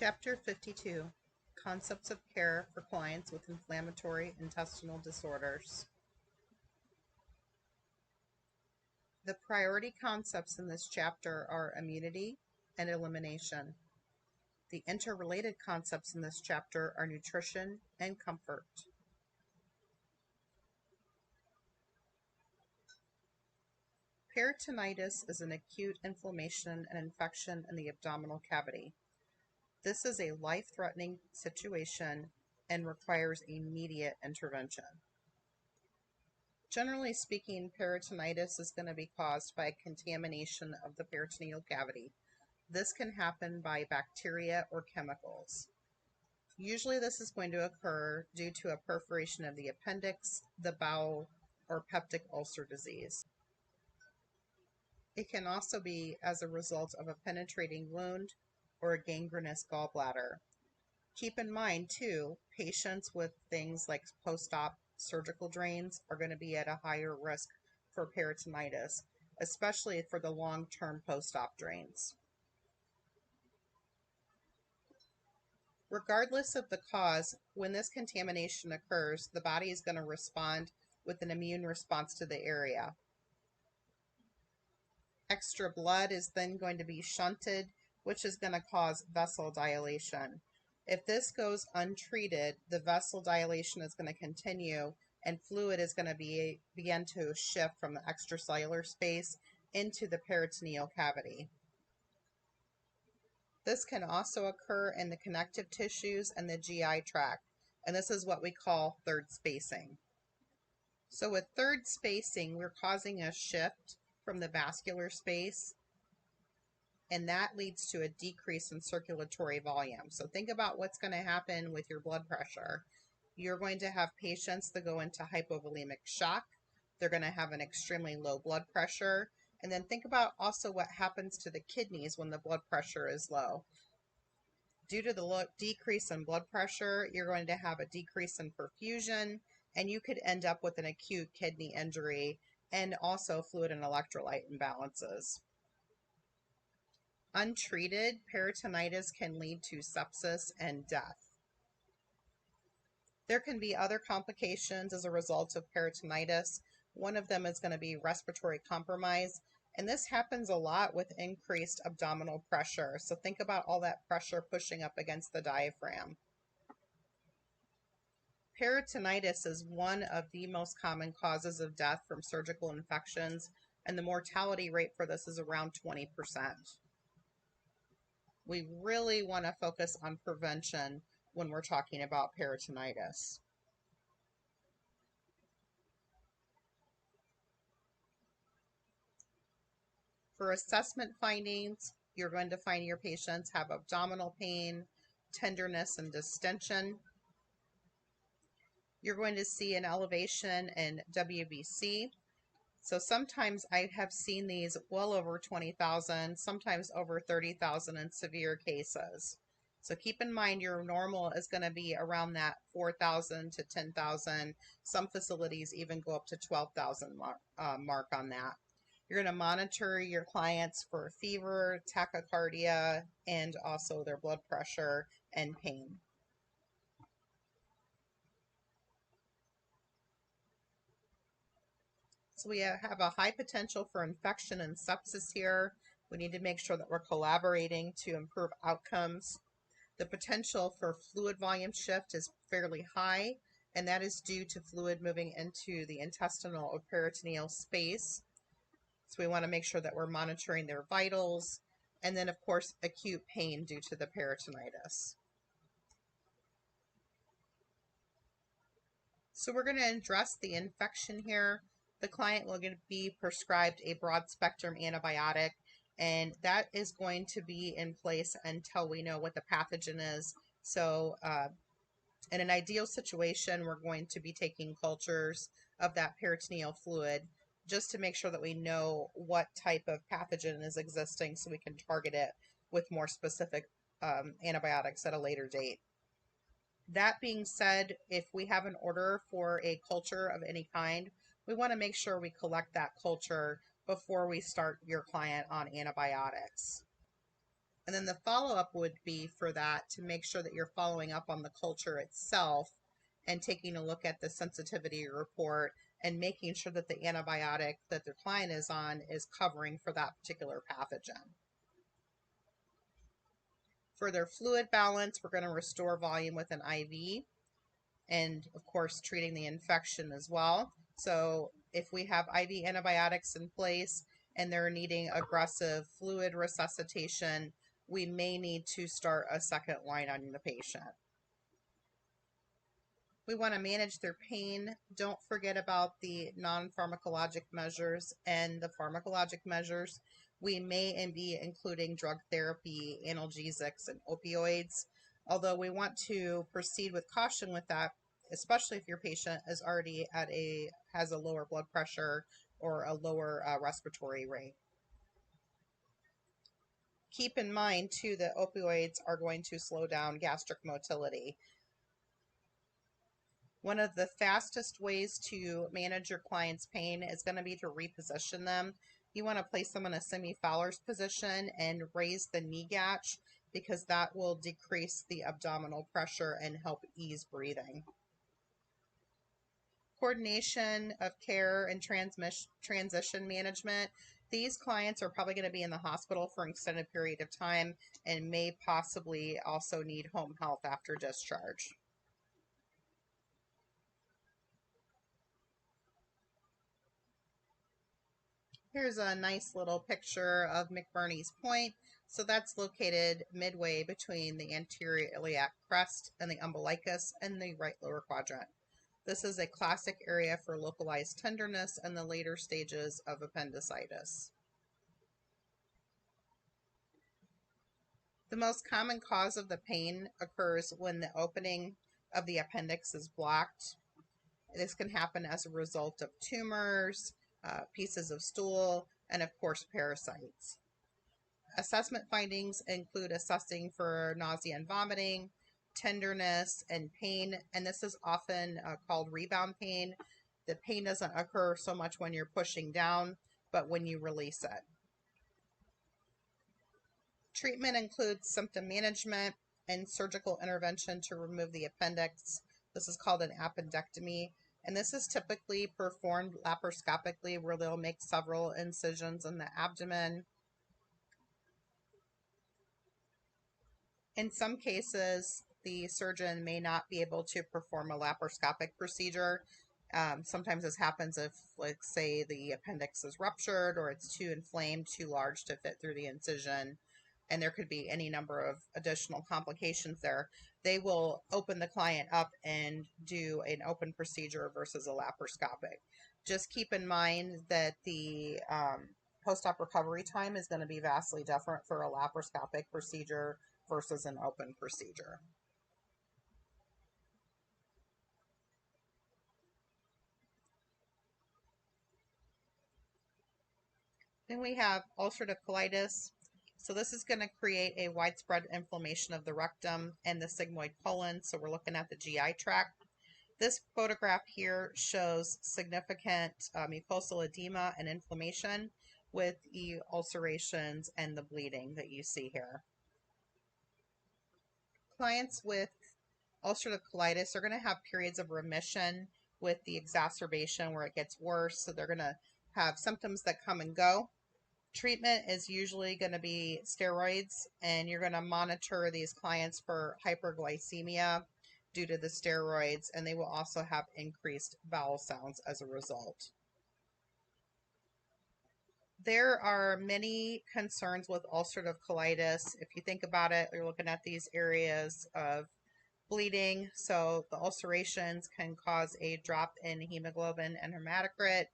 Chapter 52, Concepts of Care for Clients with Inflammatory Intestinal Disorders. The priority concepts in this chapter are immunity and elimination. The interrelated concepts in this chapter are nutrition and comfort. Peritonitis is an acute inflammation and infection in the abdominal cavity. This is a life-threatening situation and requires immediate intervention. Generally speaking, peritonitis is going to be caused by contamination of the peritoneal cavity. This can happen by bacteria or chemicals. Usually this is going to occur due to a perforation of the appendix, the bowel, or peptic ulcer disease. It can also be as a result of a penetrating wound or a gangrenous gallbladder. Keep in mind, too, patients with things like post-op surgical drains are going to be at a higher risk for peritonitis, especially for the long-term post-op drains. Regardless of the cause, when this contamination occurs, the body is going to respond with an immune response to the area. Extra blood is then going to be shunted, which is going to cause vessel dilation. If this goes untreated, the vessel dilation is going to continue and fluid is going to begin to shift from the extracellular space into the peritoneal cavity. This can also occur in the connective tissues and the GI tract, and this is what we call third spacing. So with third spacing, we're causing a shift from the vascular space, and that leads to a decrease in circulatory volume. So think about what's going to happen with your blood pressure. You're going to have patients that go into hypovolemic shock. They're going to have an extremely low blood pressure. And then think about also what happens to the kidneys when the blood pressure is low. Due to the decrease in blood pressure, you're going to have a decrease in perfusion, and you could end up with an acute kidney injury and also fluid and electrolyte imbalances. Untreated, peritonitis can lead to sepsis and death. There can be other complications as a result of peritonitis. One of them is going to be respiratory compromise, and this happens a lot with increased abdominal pressure. So think about all that pressure pushing up against the diaphragm. Peritonitis is one of the most common causes of death from surgical infections, and the mortality rate for this is around 20%. We really want to focus on prevention when we're talking about peritonitis. For assessment findings, you're going to find your patients have abdominal pain, tenderness, and distension. You're going to see an elevation in WBC. So sometimes I have seen these well over 20,000, sometimes over 30,000 in severe cases. So keep in mind your normal is going to be around that 4,000 to 10,000. Some facilities even go up to 12,000 mark on that. You're going to monitor your clients for fever, tachycardia, and also their blood pressure and pain. So we have a high potential for infection and sepsis here. We need to make sure that we're collaborating to improve outcomes. The potential for fluid volume shift is fairly high, and that is due to fluid moving into the intestinal or peritoneal space. So we want to make sure that we're monitoring their vitals, and then of course acute pain due to the peritonitis. So we're going to address the infection here. The client will be prescribed a broad spectrum antibiotic, and that is going to be in place until we know what the pathogen is. So in an ideal situation, we're going to be taking cultures of that peritoneal fluid just to make sure that we know what type of pathogen is existing so we can target it with more specific antibiotics at a later date. That being said, if we have an order for a culture of any kind, we want to make sure we collect that culture before we start your client on antibiotics. And then the follow-up would be for that to make sure that you're following up on the culture itself and taking a look at the sensitivity report and making sure that the antibiotic that their client is on is covering for that particular pathogen. For their fluid balance, we're going to restore volume with an IV and, of course, treating the infection as well. So if we have IV antibiotics in place and they're needing aggressive fluid resuscitation, we may need to start a second line on the patient. We want to manage their pain. Don't forget about the non-pharmacologic measures and the pharmacologic measures. We may be including drug therapy, analgesics, and opioids, although we want to proceed with caution with that, especially if your patient is already has a lower blood pressure or a lower respiratory rate. Keep in mind, too, that opioids are going to slow down gastric motility. One of the fastest ways to manage your client's pain is going to be to reposition them. You want to place them in a semi-Fowler's position and raise the knee gauge because that will decrease the abdominal pressure and help ease breathing. Coordination of care and transition management. These clients are probably going to be in the hospital for an extended period of time and may possibly also need home health after discharge. Here's a nice little picture of McBurney's Point. So that's located midway between the anterior iliac crest and the umbilicus and the right lower quadrant. This is a classic area for localized tenderness and the later stages of appendicitis. The most common cause of the pain occurs when the opening of the appendix is blocked. This can happen as a result of tumors, pieces of stool, and of course parasites. Assessment findings include assessing for nausea and vomiting, tenderness, and pain, and this is often called rebound pain. The pain doesn't occur so much when you're pushing down, but when you release it. Treatment includes symptom management and surgical intervention to remove the appendix. This is called an appendectomy. And this is typically performed laparoscopically, where they'll make several incisions in the abdomen. In some cases, the surgeon may not be able to perform a laparoscopic procedure. Sometimes this happens if, like, say, the appendix is ruptured or it's too inflamed, too large to fit through the incision, and there could be any number of additional complications there. They will open the client up and do an open procedure versus a laparoscopic. Just keep in mind that the post-op recovery time is going to be vastly different for a laparoscopic procedure versus an open procedure. Then we have ulcerative colitis. So this is going to create a widespread inflammation of the rectum and the sigmoid colon. So we're looking at the GI tract. This photograph here shows significant mucosal edema and inflammation with the ulcerations and the bleeding that you see here. Clients with ulcerative colitis are going to have periods of remission with the exacerbation where it gets worse. So they're going to have symptoms that come and go. Treatment is usually going to be steroids, and you're going to monitor these clients for hyperglycemia due to the steroids, and they will also have increased bowel sounds as a result. There are many concerns with ulcerative colitis. If you think about it, you're looking at these areas of bleeding. So the ulcerations can cause a drop in hemoglobin and hematocrit.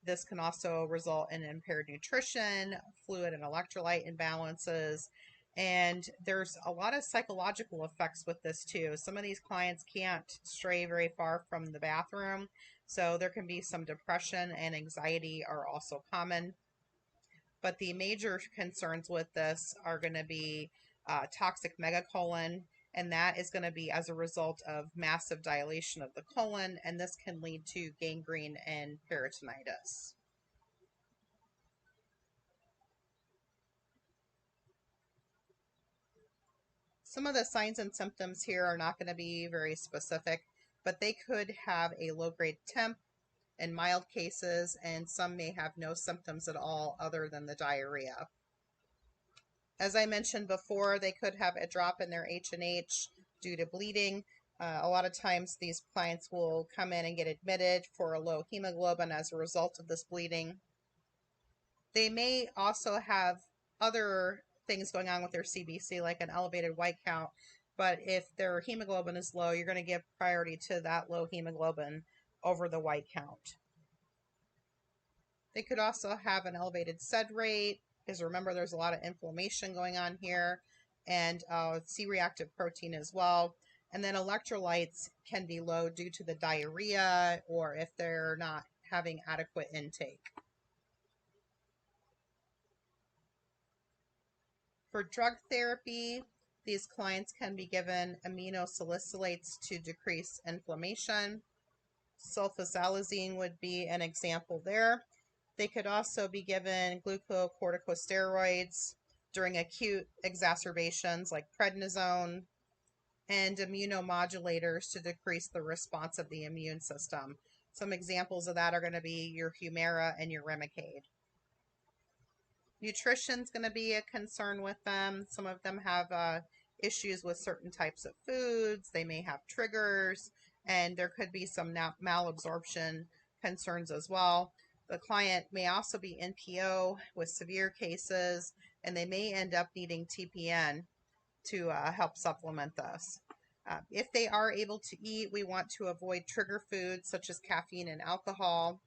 This can also result in impaired nutrition, fluid and electrolyte imbalances, and there's a lot of psychological effects with this too. Some of these clients can't stray very far from the bathroom, so there can be some depression and anxiety are also common. But the major concerns with this are going to be toxic megacolon, and that is going to be as a result of massive dilation of the colon, and this can lead to gangrene and peritonitis. Some of the signs and symptoms here are not going to be very specific, but they could have a low-grade temp in mild cases, and some may have no symptoms at all other than the diarrhea. As I mentioned before, they could have a drop in their H&H due to bleeding. A lot of times these clients will come in and get admitted for a low hemoglobin as a result of this bleeding. They may also have other things going on with their CBC, like an elevated white count, but if their hemoglobin is low, you're going to give priority to that low hemoglobin over the white count. They could also have an elevated SED rate, because remember there's a lot of inflammation going on here, and C-reactive protein as well. And then electrolytes can be low due to the diarrhea or if they're not having adequate intake. For drug therapy, these clients can be given aminosalicylates to decrease inflammation. Sulfasalazine would be an example there. They could also be given glucocorticosteroids during acute exacerbations like prednisone, and immunomodulators to decrease the response of the immune system. Some examples of that are going to be your Humira and your Remicade. Nutrition's going to be a concern with them. Some of them have issues with certain types of foods. They may have triggers, and there could be some malabsorption concerns as well. The client may also be NPO with severe cases, and they may end up needing TPN to help supplement this. If they are able to eat, we want to avoid trigger foods such as caffeine and alcohol,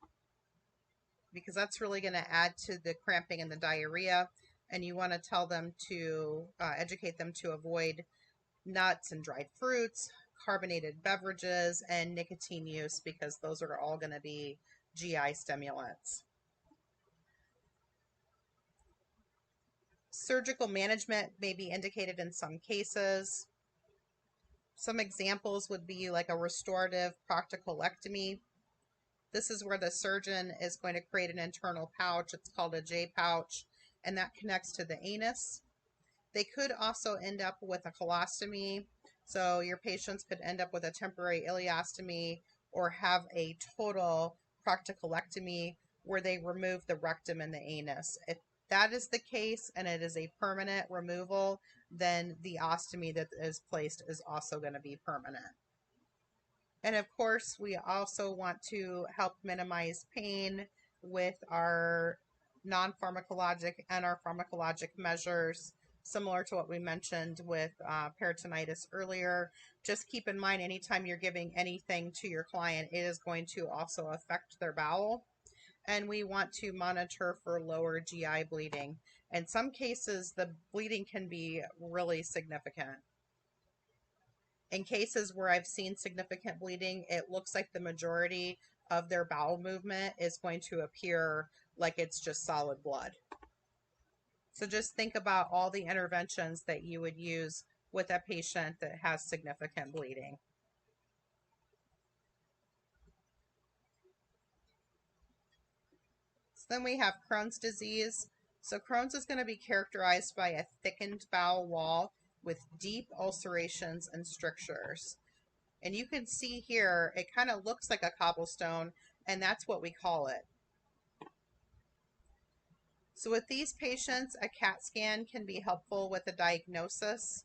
because that's really going to add to the cramping and the diarrhea. And you want to tell them to educate them to avoid nuts and dried fruits, carbonated beverages, and nicotine use, because those are all going to be GI stimulants. Surgical management may be indicated in some cases. Some examples would be like a restorative proctocolectomy. This is where the surgeon is going to create an internal pouch. It's called a J pouch, and that connects to the anus. They could also end up with a colostomy. So your patients could end up with a temporary ileostomy or have a total proctocolectomy where they remove the rectum and the anus. If that is the case and it is a permanent removal, then the ostomy that is placed is also going to be permanent. And of course, we also want to help minimize pain with our non-pharmacologic and our pharmacologic measures, similar to what we mentioned with peritonitis earlier. Just keep in mind, anytime you're giving anything to your client, it is going to also affect their bowel. And we want to monitor for lower GI bleeding. In some cases, the bleeding can be really significant. In cases where I've seen significant bleeding, it looks like the majority of their bowel movement is going to appear like it's just solid blood. So just think about all the interventions that you would use with a patient that has significant bleeding. So then we have Crohn's disease. So Crohn's is going to be characterized by a thickened bowel wall with deep ulcerations and strictures. And you can see here, it kind of looks like a cobblestone, and that's what we call it. So with these patients, a CAT scan can be helpful with a diagnosis.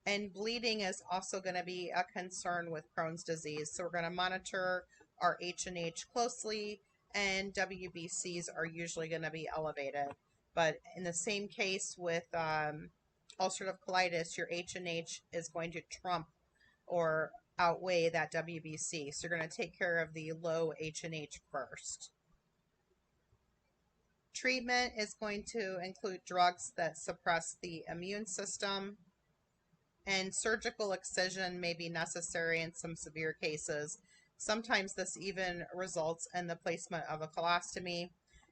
And bleeding is also going to be a concern with Crohn's disease. So we're going to monitor our H&H closely, and WBCs are usually going to be elevated. But in the same case with ulcerative colitis, your H&H is going to trump or outweigh that WBC. So you're going to take care of the low H&H first. Treatment is going to include drugs that suppress the immune system, and surgical excision may be necessary in some severe cases. Sometimes this even results in the placement of a colostomy.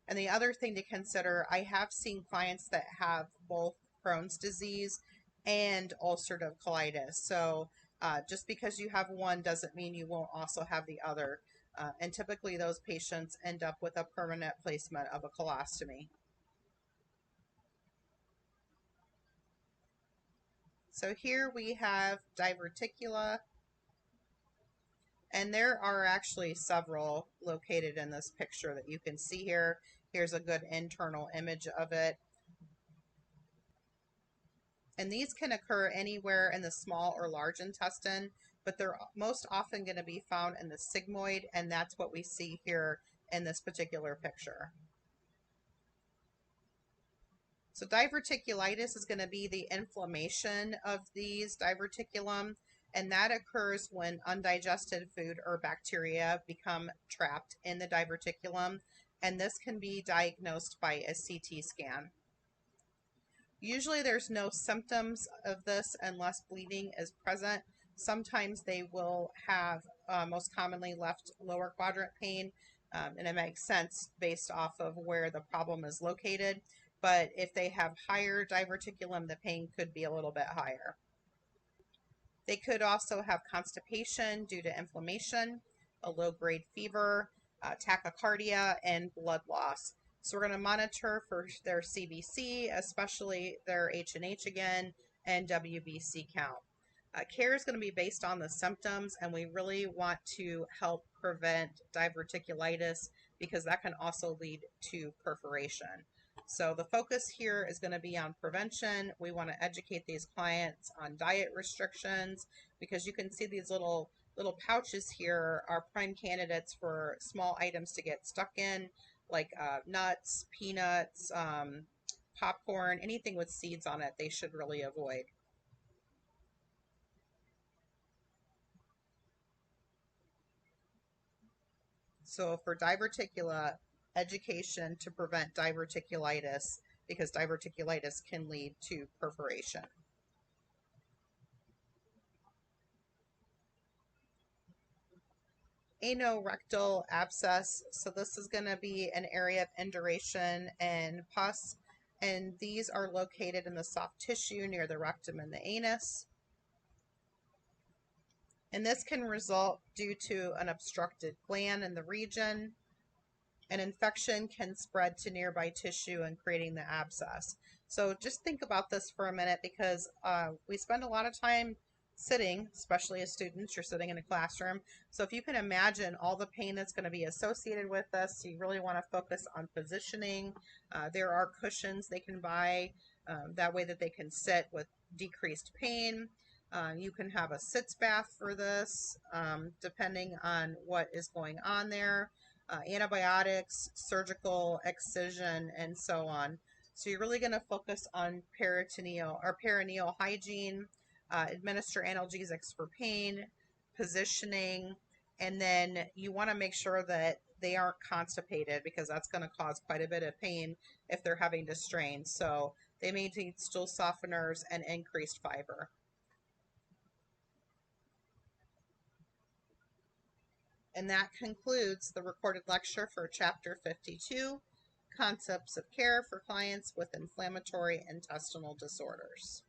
And the other thing to consider, I have seen clients that have both Crohn's disease and ulcerative colitis. So just because you have one doesn't mean you won't also have the other. And typically those patients end up with a permanent placement of a colostomy. So here we have diverticula, and there are actually several located in this picture that you can see here. Here's a good internal image of it. And these can occur anywhere in the small or large intestine, but they're most often going to be found in the sigmoid, and that's what we see here in this particular picture. So diverticulitis is going to be the inflammation of these diverticulum, and that occurs when undigested food or bacteria become trapped in the diverticulum, and this can be diagnosed by a CT scan. Usually there's no symptoms of this unless bleeding is present. Sometimes they will have most commonly left lower quadrant pain, and it makes sense based off of where the problem is located. But if they have higher diverticulum, the pain could be a little bit higher. They could also have constipation due to inflammation, a low-grade fever, tachycardia, and blood loss. So we're going to monitor for their CBC, especially their H&H again, and WBC count. Care is going to be based on the symptoms, and we really want to help prevent diverticulitis because that can also lead to perforation. So the focus here is going to be on prevention. We want to educate these clients on diet restrictions because you can see these little pouches here are prime candidates for small items to get stuck in, like nuts, peanuts, popcorn, anything with seeds on it they should really avoid. So for diverticula, education to prevent diverticulitis because diverticulitis can lead to perforation. Anorectal abscess. So this is going to be an area of induration and pus, and these are located in the soft tissue near the rectum and the anus. And this can result due to an obstructed gland in the region. An infection can spread to nearby tissue and creating the abscess. So just think about this for a minute because we spend a lot of time sitting, especially as students, you're sitting in a classroom. So if you can imagine all the pain that's going to be associated with this, you really want to focus on positioning. There are cushions they can buy that way that they can sit with decreased pain. You can have a sitz bath for this, depending on what is going on there. Antibiotics, surgical excision, and so on. So you're really going to focus on peritoneal or perineal hygiene, administer analgesics for pain, positioning, and then you want to make sure that they aren't constipated because that's going to cause quite a bit of pain if they're having to strain. So they may need stool softeners and increased fiber. And that concludes the recorded lecture for Chapter 52, Concepts of Care for Clients with Inflammatory Intestinal Disorders.